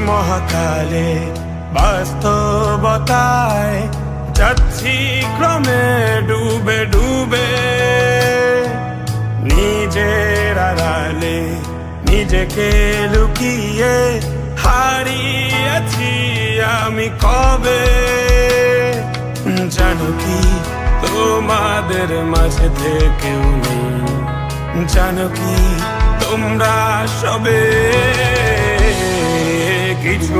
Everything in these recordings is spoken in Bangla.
মহাকালে বাস্তবতায় যাচ্ছি ক্রমে ডুবে ডুবে, নিজের আড়ালে নিজেকে লুকিয়ে হারিয়েছি আমি কবে। জানো কি তোমাদের মাঝে থেকেও নেই, জানো কি তোমরা সবে কিছু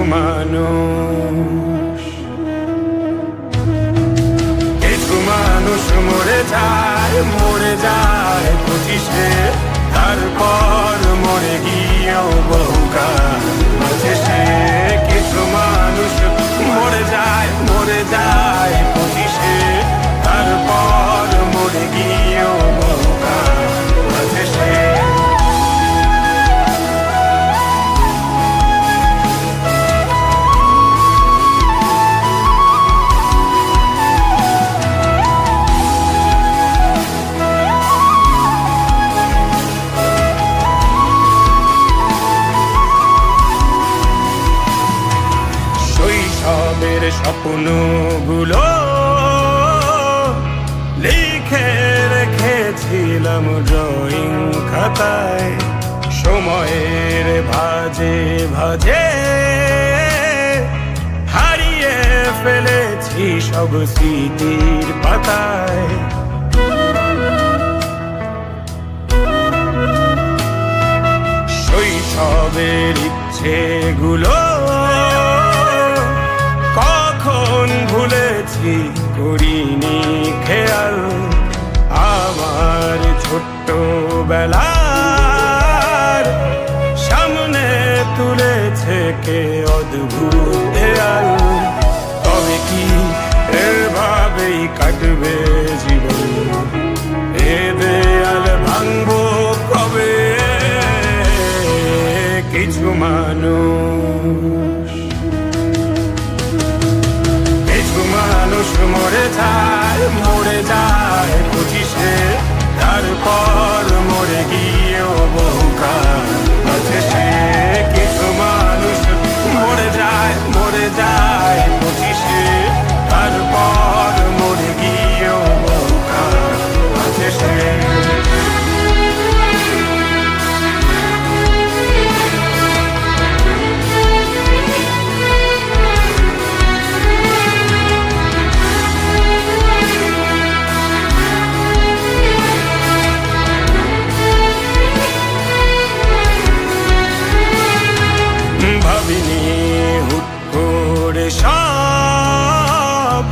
মানুষ মরে যায় 25-এ, তারপর মরে গিয়েও বহুকাল মাঝে সে। কিছু মানুষ মরে যায় 25-এ, তারপর মরে গিয়েও বহুকাল মাঝে সে। শৈশবের স্বপ্নগুলো লিখে রেখেছিলাম ড্রয়িং খাতায়, সময়ের ভাজে ভাজে হারিয়ে ফেলেছি সব স্মৃতির পাতায়। শৈশবের ইচ্ছেগুলো কখন ভুলেছি করিনি খেয়াল, আমার ছোট্ট বেলার সামনে তুলেছে কে অদ্ভুত দেয়াল। তবে কি এভাবেই কাটবে জীবন, এ দেয়াল ভাঙবো কবে? কিছু মানুষ মরে যায় 25-এ, তারপর মরে গিয়েও বহুকাল মাঝে সে। কিছু মানুষ মরে যায় 25-এ, তারপর মরে গিয়েও বহুকাল মাঝে সে। সব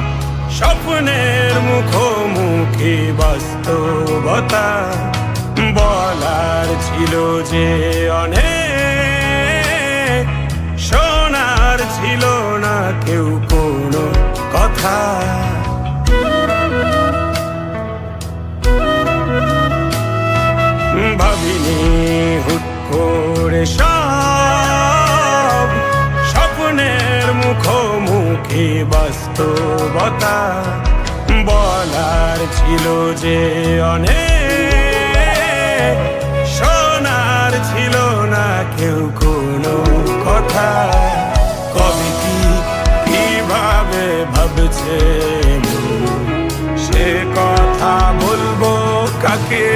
স্বপ্নের মুখোমুখি বাস্তবতা, বলার ছিল যে অনেক, শোনার ছিল না কেউ কোনো কথা। ভাবিনি হুট করে সব স্বপ্নের মুখোমুখি বাস্তবতা, বলার ছিল যে অনেক, শোনার ছিল না কেউ কোনো কথা। কবে কি কিভাবে ভাবছে সে কথা বলবো কাকে?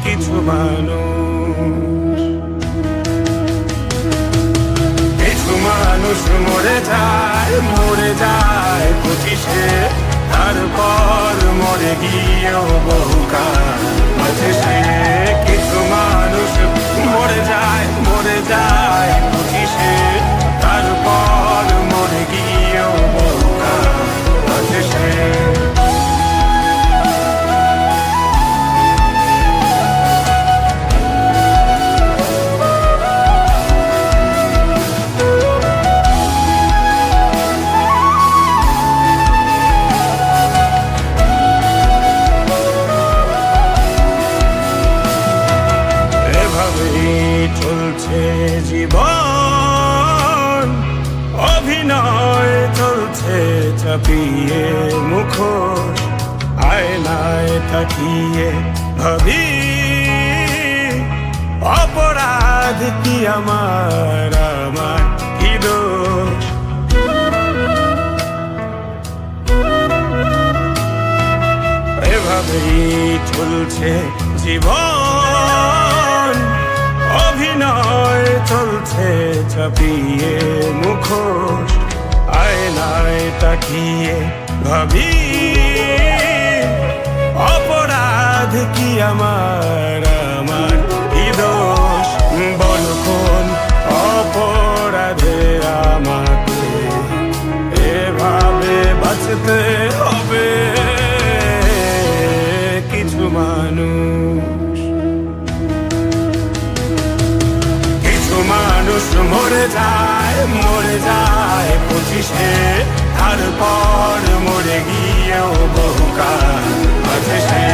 কিছু মানুষ মরে যায় 25-এ, তারপর মরে গিয়েও বহুকাল মাঝে সে। কিছু মানুষ মরে যায় 25-এ, তারপর মরে গিয়েও বহুকাল মাঝে সে। চাপিয়ে মুখোশ আয়নায় তাকিয়ে ভাবি অপরাধ কি আমার কি দোষ। এভাবেই চলছে জীবন, অভিনয় চলছে চাপিয়ে মুখোশ আয়নায় তাকিয়ে ভাবি অপরাধ কি আমার কি দোষ। বল কোন অপরাধে আমাকে এভাবে বাঁচতে হবে। কিছু মানুষ মরে যায় 25-এ, তারপর মরে গিয়েও বহুকাল আছে সে।